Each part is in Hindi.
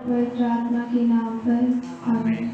पवित्र आत्मा के नाम पर आमीन।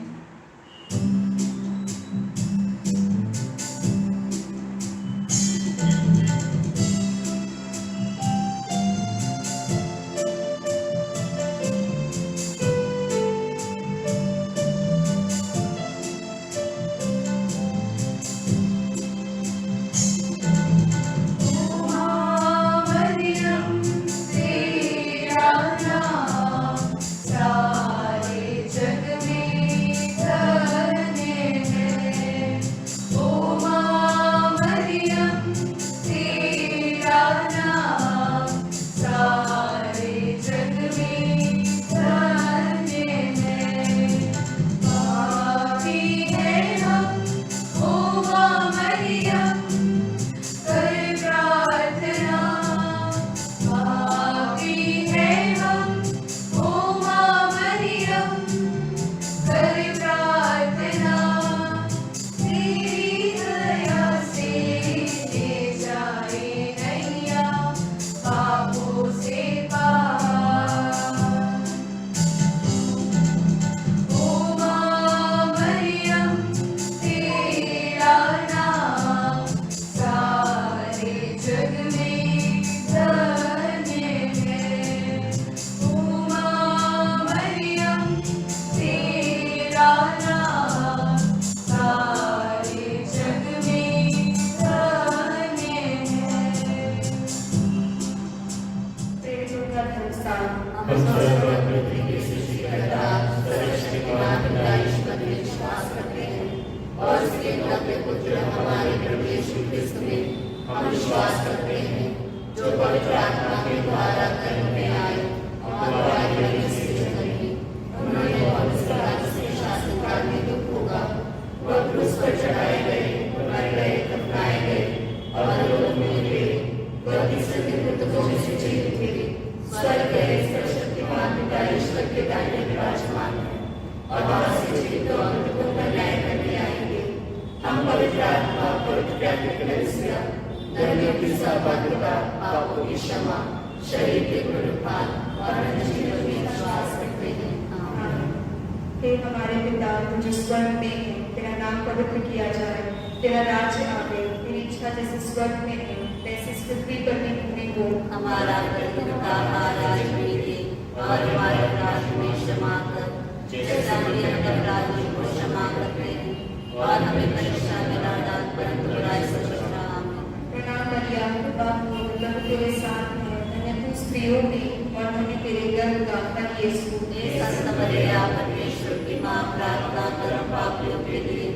हे हमारे पिता जो स्वर्ग में है, तेरा नाम पवित्र किया जाए, तेरा राज्य आवे, तेरी इच्छा जैसे स्वर्ग में है वैसे इस पृथ्वी पर भी पूरी हो। हमारा प्रतिदिन का आहार आज हमें दे और हमारे अपराध हमें क्षमा कर जैसा हम अपराधियों को क्षमा करते हैं, और हमें परीक्षा में न डाल परंतु बुराई से बचना। आमीन। प्रणाम मरियम, कृपा पूर्ण, प्रभु तेरे साथ है, धन्य तू स्त्रियों में और धन्य तेरे गर्भ का फल यीशु। संत मरियम परमेश्वर की माँ, प्रार्थना कर हम पापियों के लिए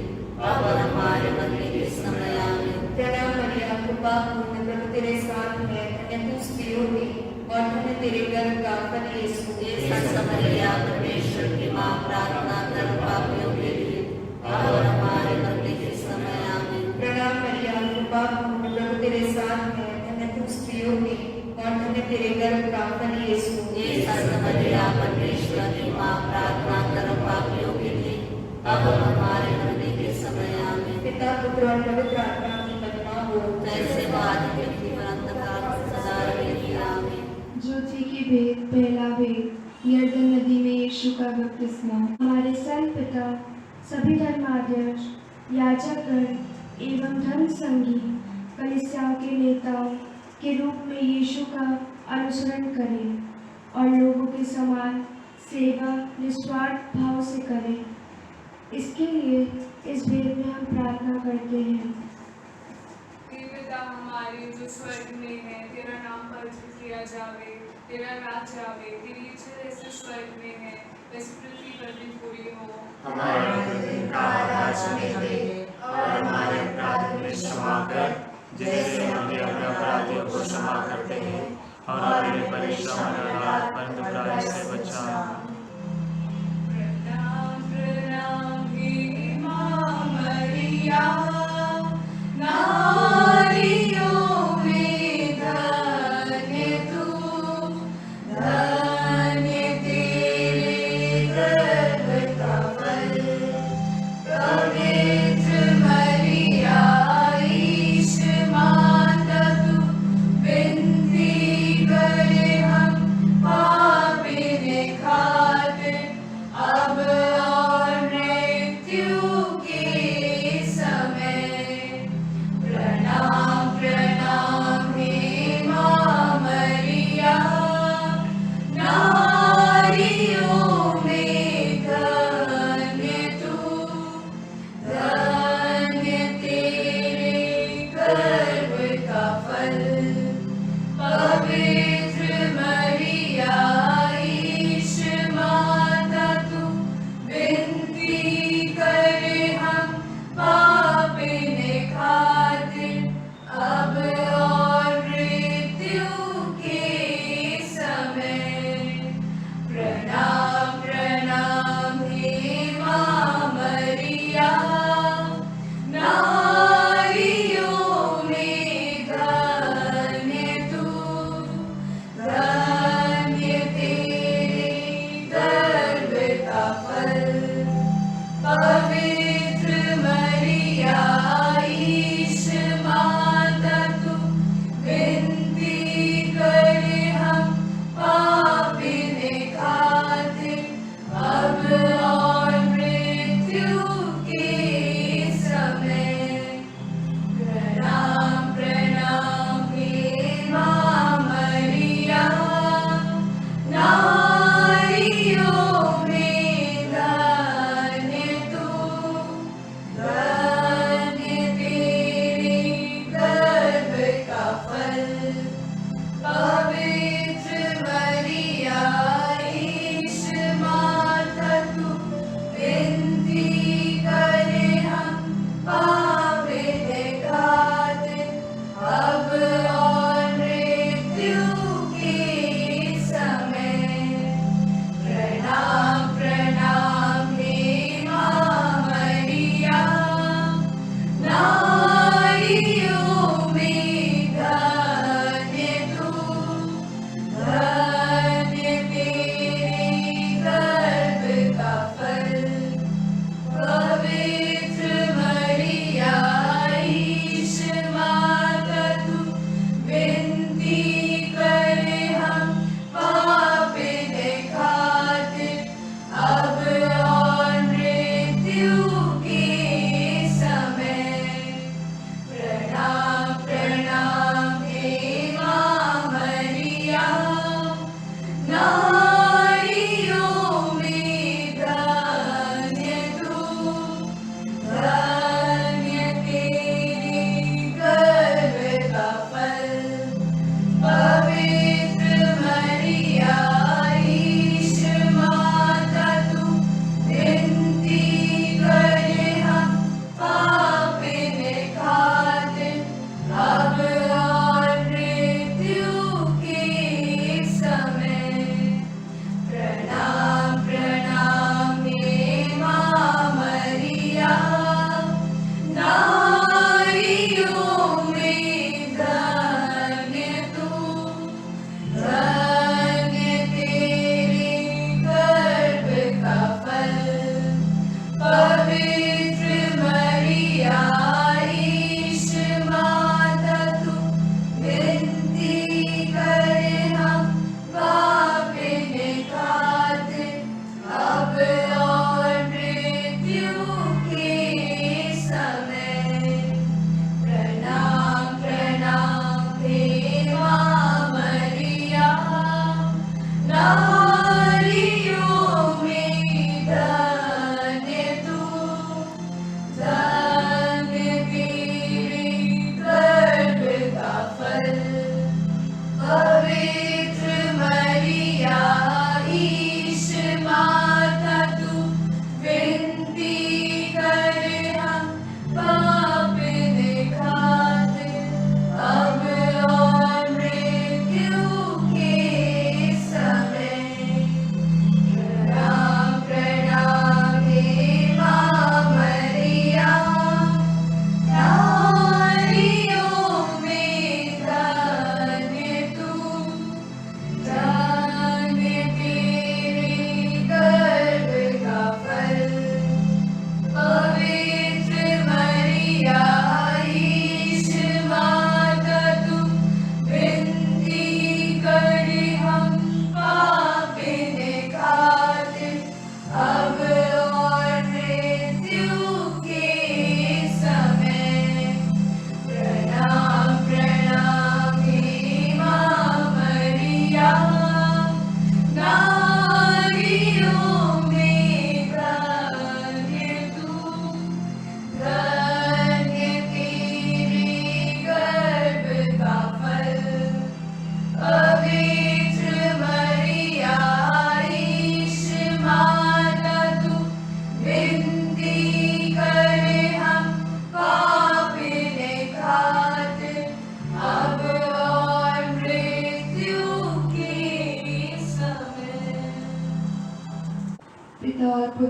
अब और हमारे मरने के समय। आमीन। प्रणाम मरियम, कृपा पूर्ण, प्रभु तेरे साथ है, धन्य तू स्त्रियों में और धन्य तेरे गर्भ का फल यीशु। संत मरियम परमेश्वर की माँ, प्रार्थना कर हम पापियों के लिए अब और हमारे मरने के समय। आमीन। प्रणाम मरियम, कृपा पूर्ण, प्रभु तेरे साथ है, धन्य तू स्त्रियों में और धन्य तेरे गर्भ का फल यीशु। संत मरियम परमेश्वर की माँ, प्रार्थना कर हम पापियों के लिए अब और हमारे मरने के समय। आमीन। पिता पुत्र और पवित्र आत्मा की महिमा हो, जैसे बात की अनंतकाल सदा रहेगी। आमीन। ज्योति की भेद, पहला भेद, यरदन नदी में यीशु का बपतिस्मा। हमारे संत पिता, सभी धर्माध्यक्ष, याजकगण एवं धर्म संगी कलीसियाओं के नेताओं के रूप में यीशु का अनुसरण करें और लोगों के समान सेवा निस्वार्थ भाव से करें। इसके लिए इस भेद में हम प्रार्थना करते हैं। हे पिता हमारे जो स्वर्ग में है, तेरा नाम पवित्र किया जावे, तेरा राज्य आवे, तेरी इच्छा जैसे स्वर्ग में है वैसे पृथ्वी पर भी पूरी हो। हमारे प्रतिदिन का आहार हमें दे और हमारे अपराध हमें क्षमा कर जैसे हम भी अपने अपराधियों को क्षमा करते हैं, और हमें परीक्षा में न डाल परंतु बुराई से बचा। प्रणाम प्रणाम हे माँ मरिया, नारियों में धन्य तू, धन्य तेरे गर्भ का फल, पवित्र मरिया ईश माता तू, विनती करे हम पापिन खा।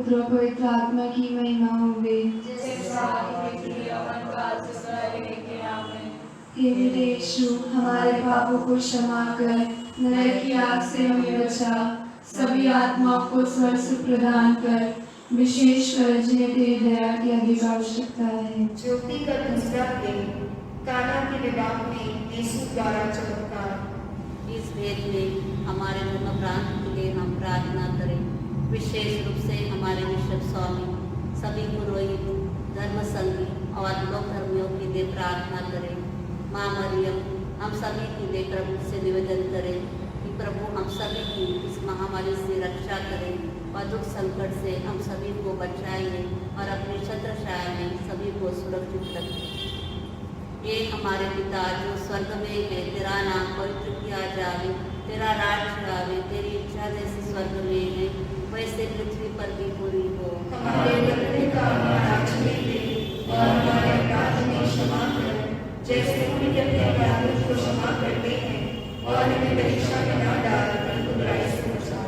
पुत्र और पवित्र आत्मा की महिमा होवे। हे मेरे यीशु, हमारे पापों को क्षमा कर, नरक की आग से हमें बचा, सभी आत्माओं को स्वर्ग सुख प्रदान कर, विशेषकर जिन्हें तेरी दया की अधिक आवश्यकता है। ज्योति का दूसरा भेद, काना के विवाह में यीशु द्वारा चमत्कार। इस भेद में हमारे धर्म प्रांत के लिए हम प्रार्थना करें। विशेष रूप से हमारे बिशप स्वामी, सभी पुरोहित, धर्म संगी और लोक धर्मियों के लिए प्रार्थना करें। माँ मरियम, हम सभी के लिए प्रभु से निवेदन करें कि प्रभु हम सभी की इस महामारी से रक्षा करें और दुख संकट से हम सभी को बचाइए और अपनी छत्र छाया में सभी को सुरक्षित रखें। ये हमारे पिता जो स्वर्ग में है, तेरा नाम पवित्र किया जावे, तेरा राज्य आवे, तेरी इच्छा जैसी स्वर्ग में है वैसे पृथ्वी पर भी पूरी हो। हमारे बदले का आज में दे और हमारे अपराध में क्षमा कर, जैसे हम भी अपने अपराधों को क्षमा करते हैं, और हमें परीक्षा में न डाल परंतु बुराई से बचा।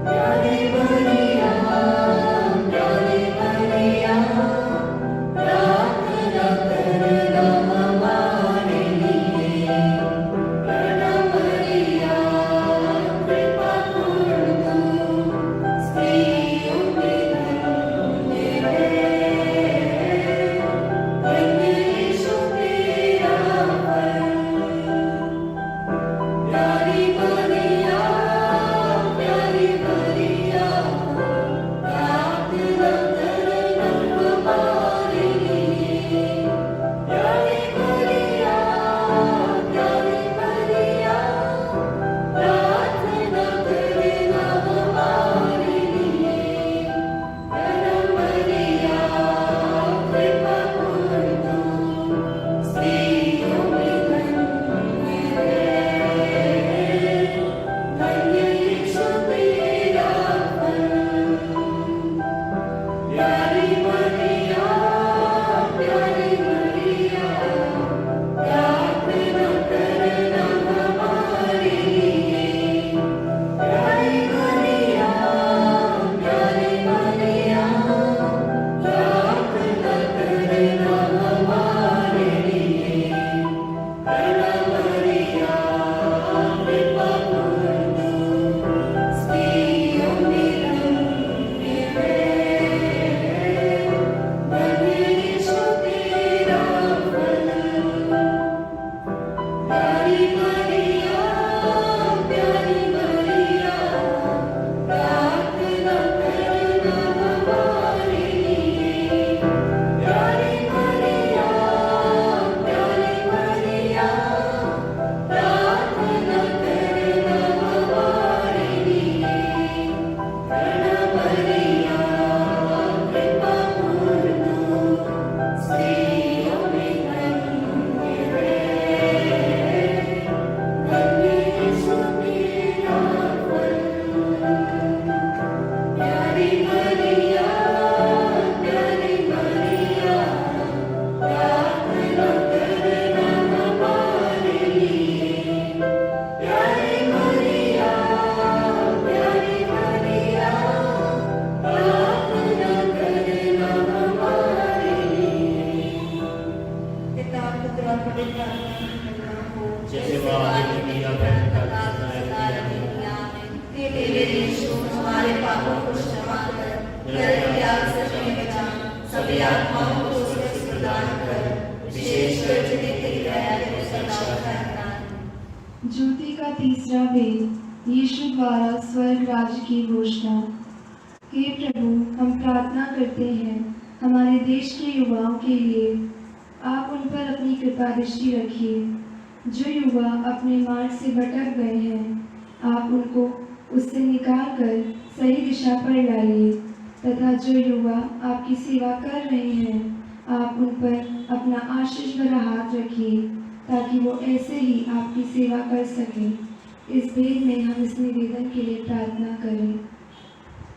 प्यारी हमको सुरक्षा प्रदान कर, विशेषकर जिन्हें तेरी दया को सदा करना है। ज्योति का तीसरा वेद, यीशु द्वारा स्वर्ग राज्य की घोषणा। हे प्रभु, हम प्रार्थना करते हैं हमारे देश के युवाओं के लिए, आप उन पर अपनी कृपा दृष्टि रखिए। जो युवा अपने मार्ग से भटक गए हैं, आप उनको उससे निकाल कर सही दिशा पर लाइए, तथा जो युवा आपकी सेवा कर रहे हैं, आप उन पर अपना आशीष भरा हाथ रखिए, ताकि वो ऐसे ही आपकी सेवा कर सकें। इस भेद में हम इस निवेदन के लिए प्रार्थना करें।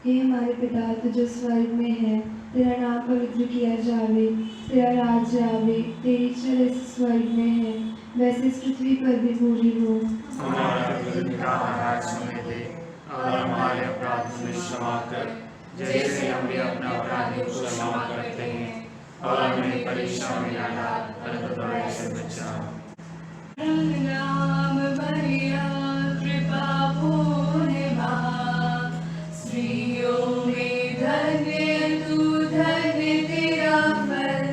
हे हमारे पिता, तू जो स्वर्ग में है, तेरा नाम पवित्र किया जावे, तेरा राज्य आवे, तेरी इच्छा जैसे स्वर्ग में है वैसे इस पृथ्वी पर भी पूरी हो। हमारा प्रतिदिन का आहार आज हमें दे, और हमारे अपराध हमें क्षमा कर, जैसे हम भी अपने अपराधियों को क्षमा करते हैं, और हमें परीक्षा में न डाल, परंतु बुराई से बचा। नाम मरिया कृपा पूर्ण माँ, स्त्रियों में धन्य तू, धन्य तेरा फल।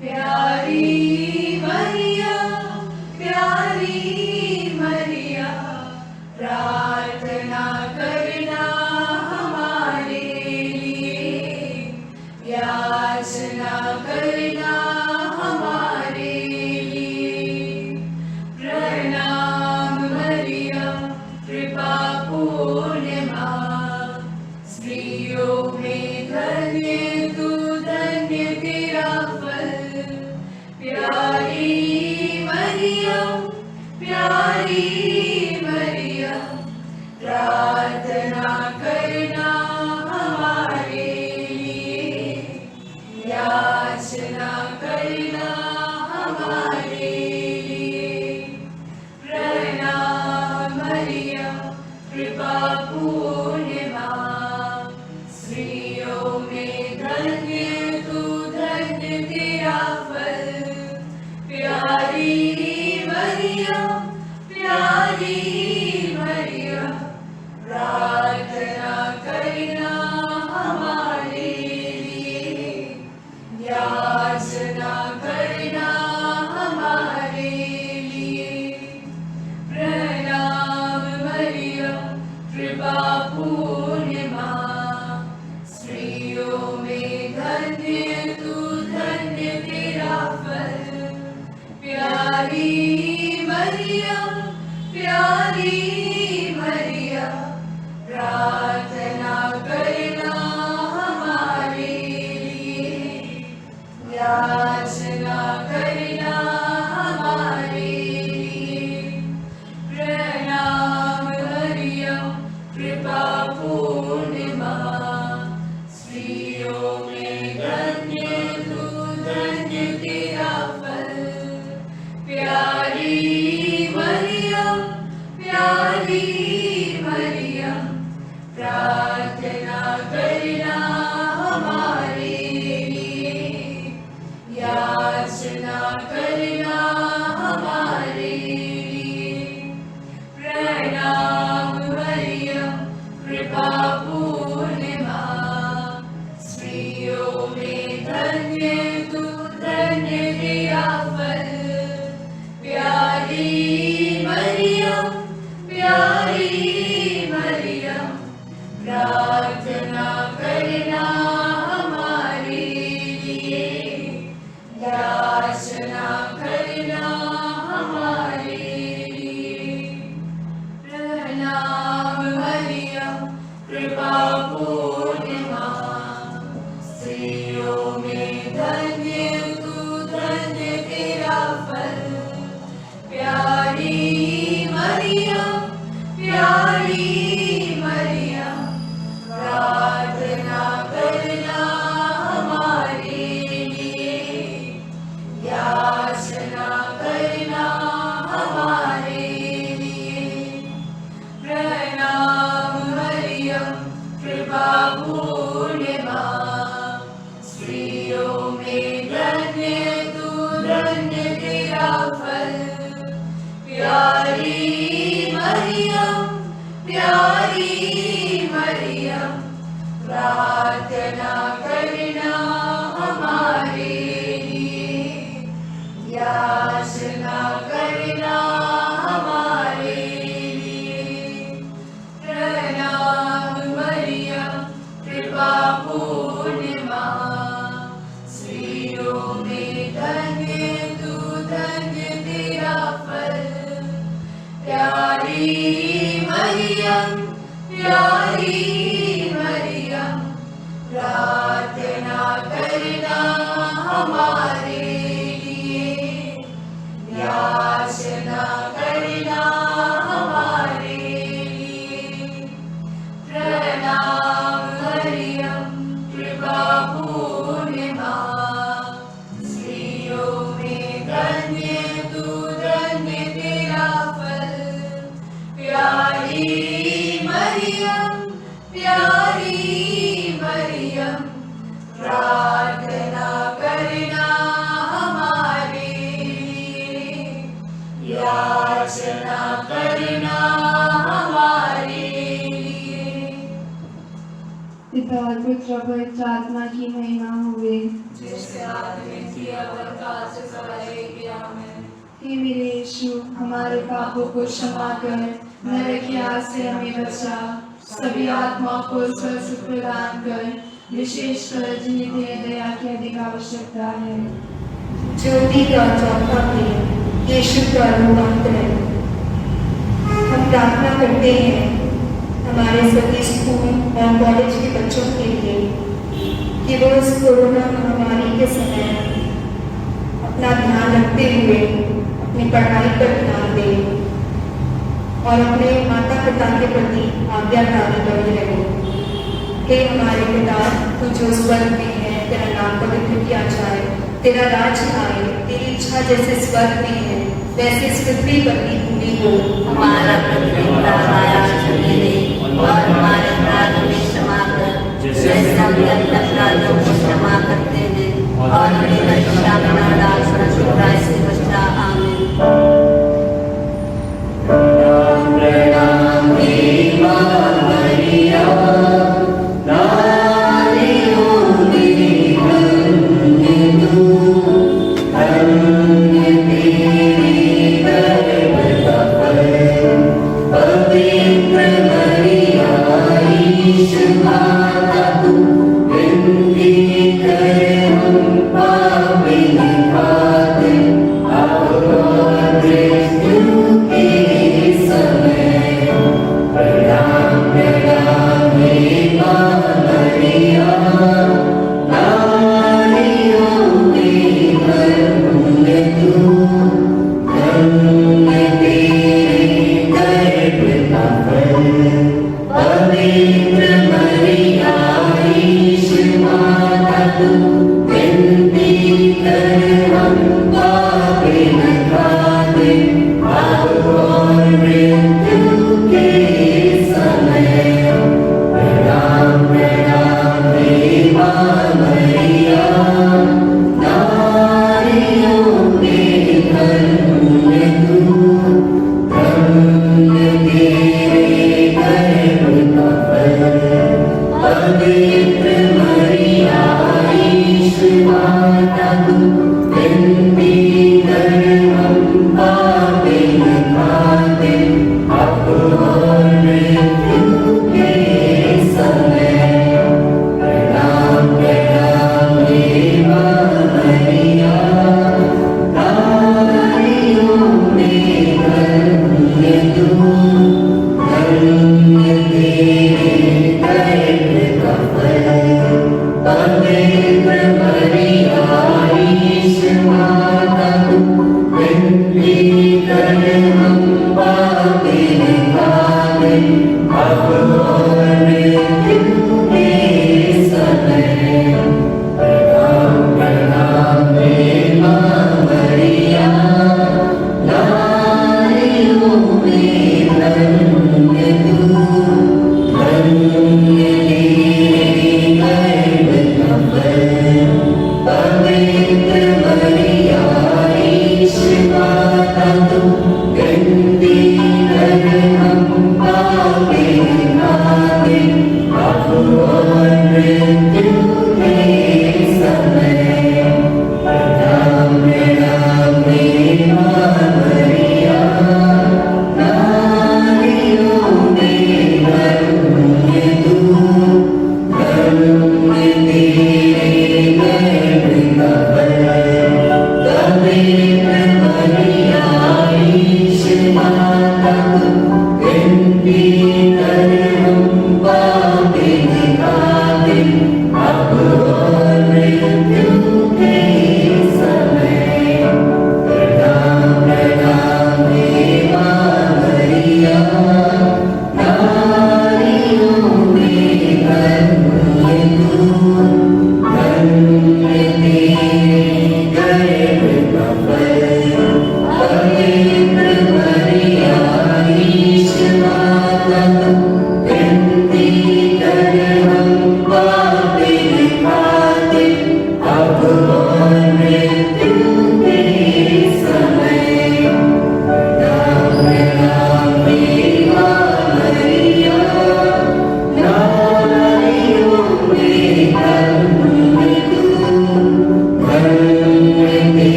प्यारी मरिया, प्यारी मरिया, प्रार्थना करना हमारे लिए, याचना करना हमारे लिए। प्रणाम मरिया कृपा पूर्ण माँ, स्त्रियों में धन्य तू, धन्य तेरा फल। प्यारी मरिया, प्यारी मरिया, प्रार्थना करना हमारे लिए, याचना करना हमारे लिए। प्रणाम मरिया कृपा पूर्ण माँ, स्त्रियों में धन्य तू, धन्य तेरा फल। प्यारी मरिया, प्यारी मरिया, प्रार्थना करना हमारे लिए, याचना करना हमारे लिए। प्रणाम मरिया कृपा पूर्ण माँ, स्त्रियों में धन्य तू, धन्य तेरा फल। प्यारी मरिया, प्यारी मरिया, प्रार्थना करना हमारे लिए, याचना करना हमारे लिए। प्रणाम मरिया कृपा पूर्ण माँ, स्त्रियों में धन्य तू, धन्य तेरा फल। प्यारी मरिया, प्यारी मरिया, प्रार्थना करना हमारे लिए, याचना करना हमारे लिए। प्रणाम मरिया कृपा पूर्ण माँ, स्त्रियों में धन्य तू, धन्य तेरा फल। प्यारी मरिया, प्यारी मरिया, प्रार्थना करना हमारे लिए, याचना करना हमारे लिए। प्रणाम मरिया कृपा पूर्ण माँ, स्त्रियों में धन्य तू, धन्य तेरा फल। प्यारी मरिया, प्यारी मरिया, प्रार्थना करना हमारे लिए, याचना करना हमारे लिए। प्रणाम मरिया कृपा पूर्ण माँ, स्त्रियों में धन्य तू, धन्य तेरा फल। प्यारी मरिया, प्यारी मरिया, प्रार्थना करना हमारे मरियम प्यारी मरियम प्रार्थना करना हमारे लिए, याचना करना हमारे लिए। प्रणाम मरियम कृपा पूर्ण माँ, स्त्रियों में धन्य तू, धन्य तेरा फल। प्यारी मरियम प्यारी मरियम प्रार्थना करना हमारे लिए, याचना करना हमारे लिए। पिता और पुत्र और पवित्र आत्मा की महिमा हुए। जिससे आदमी की अवतार से सवाए किया में। हे मेरे यीशु, हमारे पापों को क्षमा कर, नरक की आग से हमें बचा, सभी आत्माओं को स्वर्ग प्रदान कर, विशेषकर जिन्हें तेरी दया की अधिक आवश्यकता है। ज्योति का चौथा प्रेम यीशु का रूपांतरण। हम प्रार्थना करते हैं हमारे सभी स्कूल और कॉलेज के बच्चों के लिए कि वो इस कोरोना महामारी के समय अपना ध्यान रखते हुए अपनी पढ़ाई पर ध्यान दें और अपने माता पिता के प्रति आज्ञाकारी बने रहें। हे हमारे पिता, तू जो स्वर्ग में है, तेरा नाम पवित्र किया जाए, तेरा राज्य आए, तेरी इच्छा जैसे स्वर्ग में है वैसे इस पृथ्वी पर भी पूरी हो। हमारा प्रतिदिन आज हमें दे और हमारे अपराध में क्षमा कर, जैसे हम अपने अपराधों को क्षमा करते हैं, और हमें परीक्षा में न डाल, परंतु बुराई से बचा। आमीन। प्रणाम हे माँ मरिया, नारियों में धन्य तू, धन्य तेरे गर्भ का फल। पवित्र मरिया ईश माता तू, विनती करे हम पापिन खातिर, अब और मृत्यु के समय। प्रणाम प्रणाम हे माँ मरिया, नारियों में धन्य तू, धन्य तेरे गर्भ का फल। पवित्र मरिया ईश माता तू, विनती कर हम पापिन खातिर, अब और मृत्यु के समय। प्रणाम प्रणाम हे माँ मरिया, नारियों में धन्य तू, धन्य तेरे गर्भ का फल। पवित्र मरिया ईश माता तू, विनती कर हम पापिन खातिर, अब और मृत्यु के समय। प्रणाम प्रणाम हे माँ मरिया, नारियों में धन्य तू, धन्य तेरे गर्भ का फल। पवित्र मरिया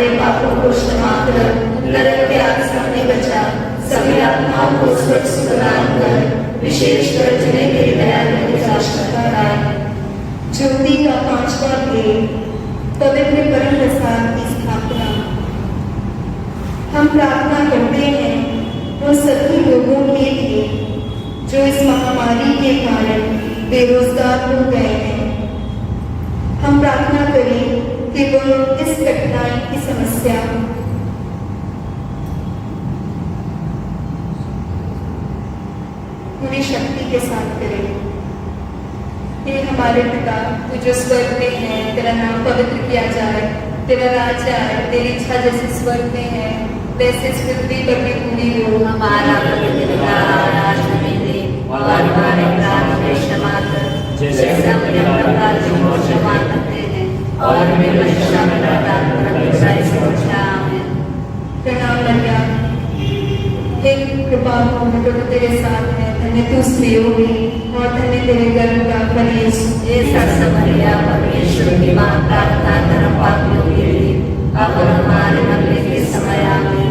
हमारे पापों को क्षमा कर, नरक के आग से हमें बचा, सभी आत्माओं को स्वर्ग सुख प्रदान कर, विशेषकर जिन्हें तेरी दया की आवश्यकता है। ज्योति का पांचवा भेद, पवित्र परम प्रसाद की स्थापना। हम प्रार्थना करते हैं उन सभी लोगों के लिए जो इस महामारी के कारण बेरोजगार हो गए हैं। हम प्रार्थना करें कि वो इस कठिनाई की समस्या पूरी शक्ति के साथ करें। हे हमारे पिता, तू जो स्वर्ग में है, तेरा नाम पवित्र किया जाए, तेरा राज्य आए, तेरी इच्छा जैसे स्वर्ग में है वैसे इस पृथ्वी पर भी पूरी हो। हमारा प्रतिदिन आज हमें दे और हमारे अपराध में क्षमा कर, जैसे हम अपने अपराधियों को क्षमा करते हैं, और हमें परीक्षा में न डाल परंतु बुराई से बचा। आमीन। प्रणाम मरियम, हे कृपा पूर्ण प्रभु तेरे साथ है, धन्य तू स्त्रियों में और धन्य तेरे गर्भ का फल यीशु। ये सत्य मरिया परमेश्वर की मां, प्रार्थना कर हम पापियों के लिए अब और हमारे मरने के समय। आमीन।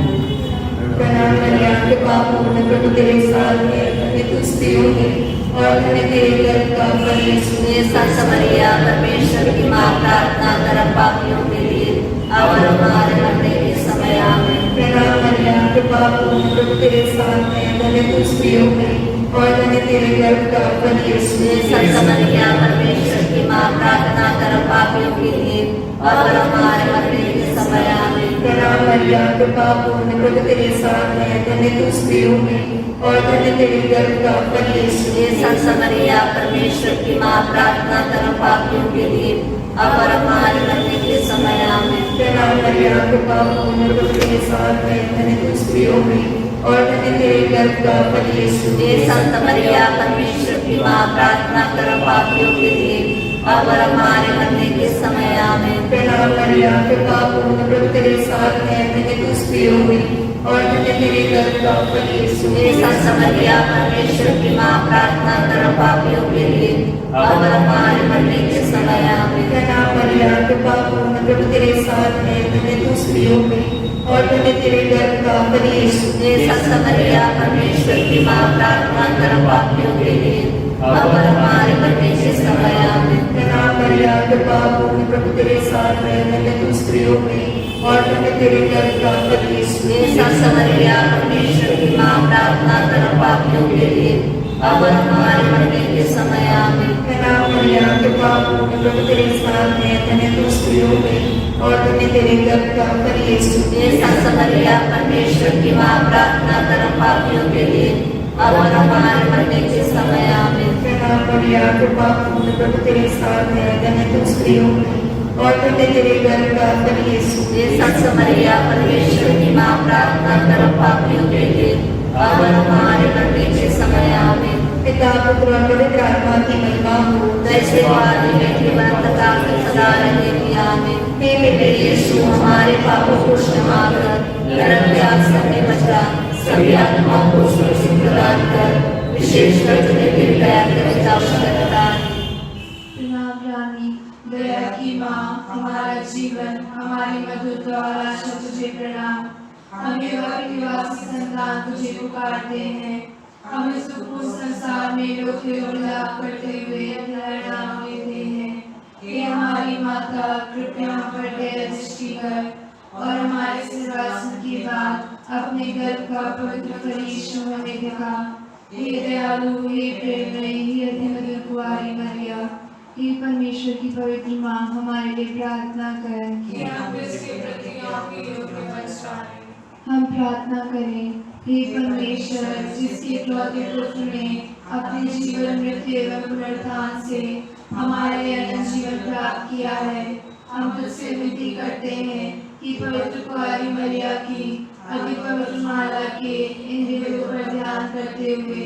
प्रणाम मरियम, कृपा पूर्ण प्रभु तेरे साथ है, धन्य तू स्त्रियों में और धन्य तेरे गर्भ का फल यीशु। ये सत्य मरिया परमेश्वर की मां, प्रार्थना कर हम पापियों के लिए अब और हमारे मरने के समय। आमीन। प्रणाम मरियम, कृपा पूर्ण प्रभु तेरे साथ है, धन्य तू स्त्रियों में और धन्य तेरे गर्भ का फल यीशु। ये सत्य मरिया परमेश्वर की मां, प्रार्थना कर हम पापियों के लिए अब और हमारे मरने के समय। आमीन। प्रणाम मरियम, कृपा पूर्ण प्रभु तेरे साथ है, धन्य तू स्त्रियों में और धन्य तेरे गर्भ का फल यीशु। ये सत्य मरिया परमेश्वर की मां, प्रार्थना कर हम पापियों के लिए अब और हमारे मरने के समय। आमीन। प्रणाम मरियम, कृपा पूर्ण प्रभु तेरे साथ है, धन्य तू स्त्रियों में और धन्य तेरे गर्भ का फल यीशु। ये सत्य मरिया परमेश्वर की मां, प्रार्थना कर हम पापियों के लिए अब और हमारे मरने के समय। आमीन। प्रणाम मरियम, कृपा पूर्ण प्रभु तेरे साथ है, धन्य तू स्त्रियों में और धन्य तेरे गर्भ का फल यीशु। ये सत्य मरिया परमेश्वर की मां, प्रार्थना कर हम पापियों के लिए अब और हमारे मरने के समय। आमीन। प्रणाम मरियम, कृपा पूर्ण प्रभु तेरे साथ है, धन्य तू स्त्रियों में और धन्य तेरे गर्भ का फल यीशु। ये सत्य मरिया परमेश्वर की मां, प्रार्थना कर हम पापियों के लिए अब और हमारे मरने के समय। आमीन। प्रणाम मरियम, कृपा पूर्ण प्रभु तेरे साथ है, धन्य तू स्त्रियों में और धन्य तेरे गर्भ का फल यीशु। ये सत्य मरिया परमेश्वर की मां, प्रार्थना कर हम पापियों के लिए अब और हमारे मरने के समय। आमीन। प्रणाम मरियम, कृपा पूर्ण प्रभु तेरे साथ है, धन्य तू स्त्रियों में और धन्य तेरे गर्भ का फल यीशु। ये सत्य मरिया परमेश्वर की मां, प्रार्थना कर हम पापियों के लिए अब और हमारे मरने के समय। आमीन। प्रणाम मरियम, कृपा पूर्ण प्रभु तेरे साथ है, धन्य तू स्त्रियों में और धन्य तेरे गर्भ का फल यीशु। ये सत्य मरिया परमेश्वर की मां, प्रार्थना कर हम पापियों के लिए अब और हमारे मरने के समय। आमीन। पिता पुत्र और पवित्र आत्मा की महिमा हो, जैसे आदि में जीवन तथा सदा रहेगी। आमीन। हे मेरे यीशु, हमारे पापों को क्षमा कर, नरक के आग से हमें बचा, सभी आत्माओं को सुरक्षित प्रदान कर, विशेषकर जिन्हें तेरी दया की आवश्यकता है। प्रणाम रानी, दया की माँ, हमारा जीवन, हमारी मधुरता और आशा तुझे प्रणाम। हम युवा निवासी संतान तुझे पुकारते हैं। हम इस दुखपूर्ण संसार में रोते और विलाप करते हुए तेरा नाम लेते हैं। हे हमारी माता, कृपया हम पर दया दृष्टि कर और हमारे सिंहासन की बात अपने गर्भ का पवित्र फल यीशु हमें दिखा। हे दयालु, हे प्रेममयी, हे अति कुंवारी मरिया, हे परमेश्वर की पवित्र माँ, हमारे लिए प्रार्थना कर। कि हम इसके प्रति आपके योग्य बन जाएं। हम प्रार्थना करें। हे परमेश्वर, जिसके इकलौते पुत्र ने अपने जीवन, मृत्यु एवं पुनरुत्थान से हमारे लिए अनंत जीवन प्राप्त किया है, हम तुझसे विनती करते हैं कि पवित्र कुंवारी मरिया की अति पवित्र माला के इन दिव्यों पर ध्यान करते हुए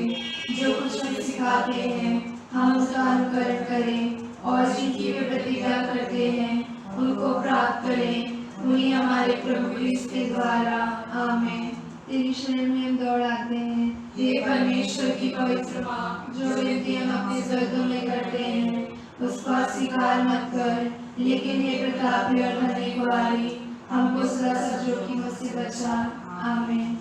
जो कुछ हम सिखाते हैं, हम उसका अनुकरण करें और जिनकी वे प्रतिज्ञा करते हैं उनको प्राप्त करें, उन्हीं हमारे प्रभु क्रिस्त के द्वारा। आमीन। तेरी शरण में हम दौड़ाते हैं। हे परमेश्वर की पवित्र माँ, जो विनती हम अपने स्वर्गों में करते हैं उसको अस्वीकार मत कर, लेकिन हे प्रतापी और धन्य कुंवारी, हमको सब जोखिमों से बचा। आमीन।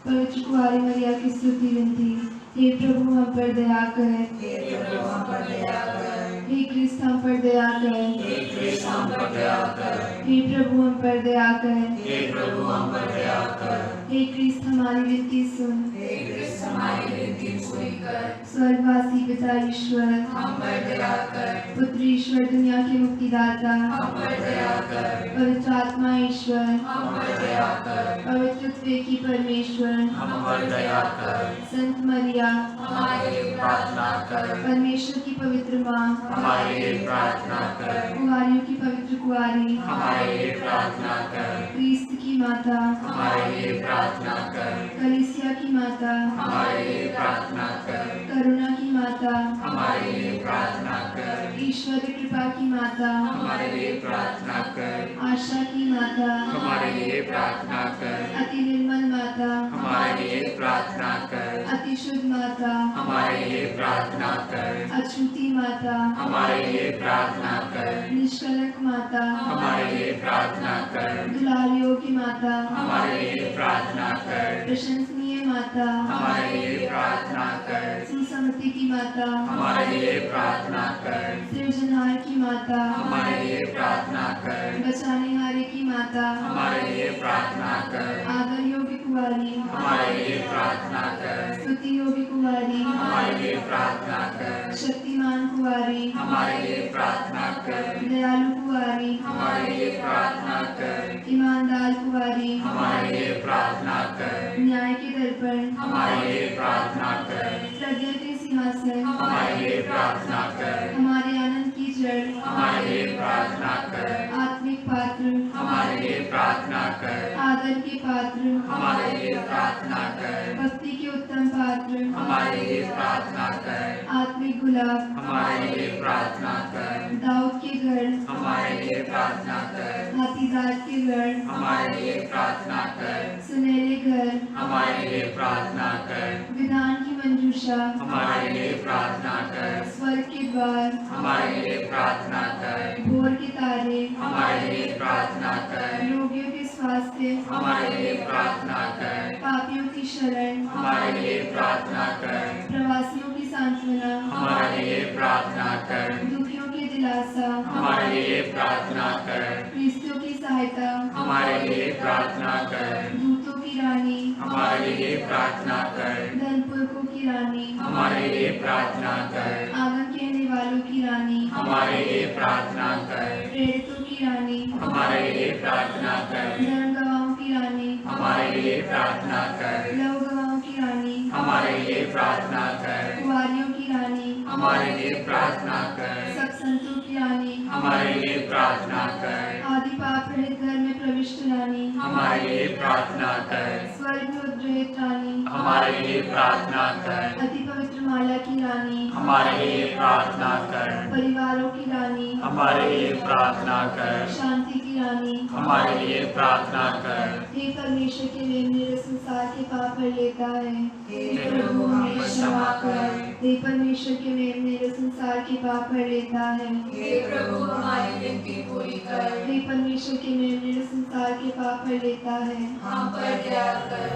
पवित्र कुंवारी मरिया की स्तुति विनती। हे प्रभु हम पर दया कर। हे प्रभु हम पर दया कर। हे क्रिस्त हम पर दया कर। हे क्रिस्त हम पर दया कर। हे प्रभु हम पर दया कर। हे प्रभु हम पर दया कर। हे क्रिस्त हमारी विनती सुन। हे क्रिस्त हमारी विनती पूरी कर। स्वर्गवासी पिता ईश्वर हम पर दया कर। पुत्र ईश्वर दुनिया के मुक्तिदाता हम पर दया कर। पवित्र आत्मा ईश्वर हम पर दया कर। पवित्र त्रिएकी परमेश्वर हम पर दया कर। संत मरिया हमारे लिए प्रार्थना कर। परमेश्वर की पवित्र माँ हमारे लिए प्रार्थना कर। कुंवारियों की पवित्र कुंवारी हमारे लिए प्रार्थना कर। क्रिस्त की माता हमारे लिए प्रार्थना कर। कलीसिया की माता हमारे लिए प्रार्थना कर। करुणा की माता हमारे लिए प्रार्थना कर। ईश्वर कृपा की माता हमारे लिए प्रार्थना कर। आशा की माता हमारे लिए प्रार्थना कर। अति निर्मल माता हमारे लिए प्रार्थना कर। अति शुद्ध माता हमारे लिए प्रार्थना कर। अछूती माता हमारे लिए प्रार्थना कर। निष्कलंक माता हमारे लिए प्रार्थना कर। दुलार योग्य माता हमारे लिए प्रार्थना कर। प्रशंसनीय माता हमारे लिए प्रार्थना कर। सुसमति की माता हमारे लिए प्रार्थना कर। सृजनहार की माता हमारे लिए प्रार्थना कर। बचानेहारे की माता हमारे लिए प्रार्थना कर। आदर योग्य कुंवारी हमारे लिए प्रार्थना कर। स्तुति योग्य कुंवारी हमारे लिए प्रार्थना कर। शक्तिमान कुंवारी हमारे लिए प्रार्थना कर। दयालु कुंवारी हमारे लिए प्रार्थना कर। ईमानदार कुंवारी हमारे लिए प्रार्थना कर। न्याय के दर्पण हमारे लिए प्रार्थना कर। प्रज्ञा के सिंहासन हमारे लिए प्रार्थना कर। हमारे आनंद की जड़ हमारे लिए प्रार्थना कर। आत्मिक पात्र हमारे लिए प्रार्थना कर। आदर के पात्र हमारे लिए प्रार्थना कर। भक्ति के उत्तम पात्र हमारे लिए प्रार्थना कर। आत्मिक गुलाब हमारे लिए प्रार्थना कर। दाऊद के गढ़ हमारे लिए प्रार्थना कर। हाथीदार के गढ़ हमारे लिए प्रार्थना कर। सुनहरे घर हमारे लिए प्रार्थना कर। विधान की मंजूषा हमारे लिए प्रार्थना कर। स्वर्ग के द्वार हमारे लिए प्रार्थना कर। भोर के तारे हमारे लिए प्रार्थना कर। रोगियों के स्वास्थ्य हमारे लिए प्रार्थना कर। पापियों की शरण हमारे लिए प्रार्थना कर। प्रवासियों की सांत्वना हमारे लिए प्रार्थना कर। दुखियों के दिलासा हमारे लिए प्रार्थना कर। क्रिस्तों की सहायता हमारे लिए प्रार्थना कर। दूतों की रानी हमारे लिए प्रार्थना कर। धनपुरखों की रानी हमारे लिए प्रार्थना कर। आगन कहने वालों की रानी हमारे लिए प्रार्थना कर। प्रेरितों की रानी हमारे लिए प्रार्थना कर। धर्म गवाहों की रानी हमारे लिए प्रार्थना कर। लव गवाहों की रानी हमारे लिए प्रार्थना कर। कुंवारियों की रानी हमारे लिए प्रार्थना कर। सब संतों की रानी हमारे लिए प्रार्थना कर। आदि पाप रहित घर में प्रविष्ट रानी हमारे लिए प्रार्थना कर। स्वर्ग में उद्रहित रानी हमारे लिए प्रार्थना कर। अति पवित्र माला की रानी हमारे लिए प्रार्थना कर। परिवारों की रानी हमारे लिए प्रार्थना कर। शांति की रानी हमारे लिए प्रार्थना कर। हे परमेश्वर के लिए मेरे संसार के पाप हर लेता है। हे प्रभु हमें क्षमा कर। हे परमेश्वर के लिए मेरे संसार के पाप हर लेता है। हे प्रभु हमारी विनती पूरी कर। हे परमेश्वर के लिए मेरे संसार के पाप हर लेता है। हम पर दया कर।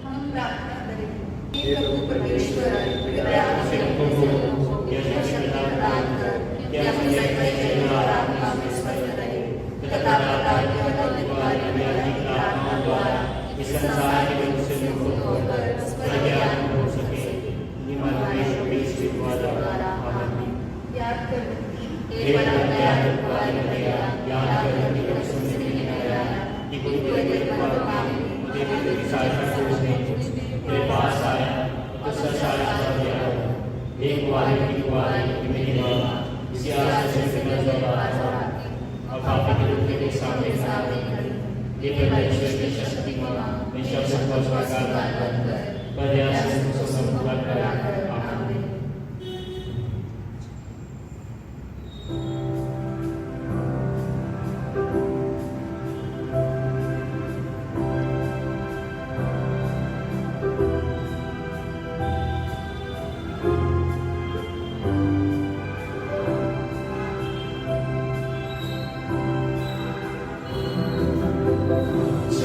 हम प्रार्थना करें। हे प्रभु परमेश्वर कृपया हमसे प्रदान कर कि हम सच्चाई के द्वारा हमें स्वस्थ रहे तथा प्रकार के अधिकारी की प्रार्थना द्वारा इस संसार के दुख से मुक्त होकर स्वर्गयान हो सके। परमेश्वर के द्वारा आमीन। याद कर हे परम दयालु कुंवारी मैया, याद कर कि कभी सुनने नहीं आया कि कोई तेरे पर मांगे मुझे तेरी सहायता खोजने तेरे पास आया तो संसार का दिया। हे कुंवारी की कुंवारी मेरी माँ, इसी आस से मैं जवाब और पापा के रूप के सामने खड़ी। हे परमेश्वर की शक्ति माँ, मैं शब्द को स्वीकार कर प्रयास से संपूर्ण कर। आमीन। जय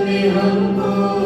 में हमको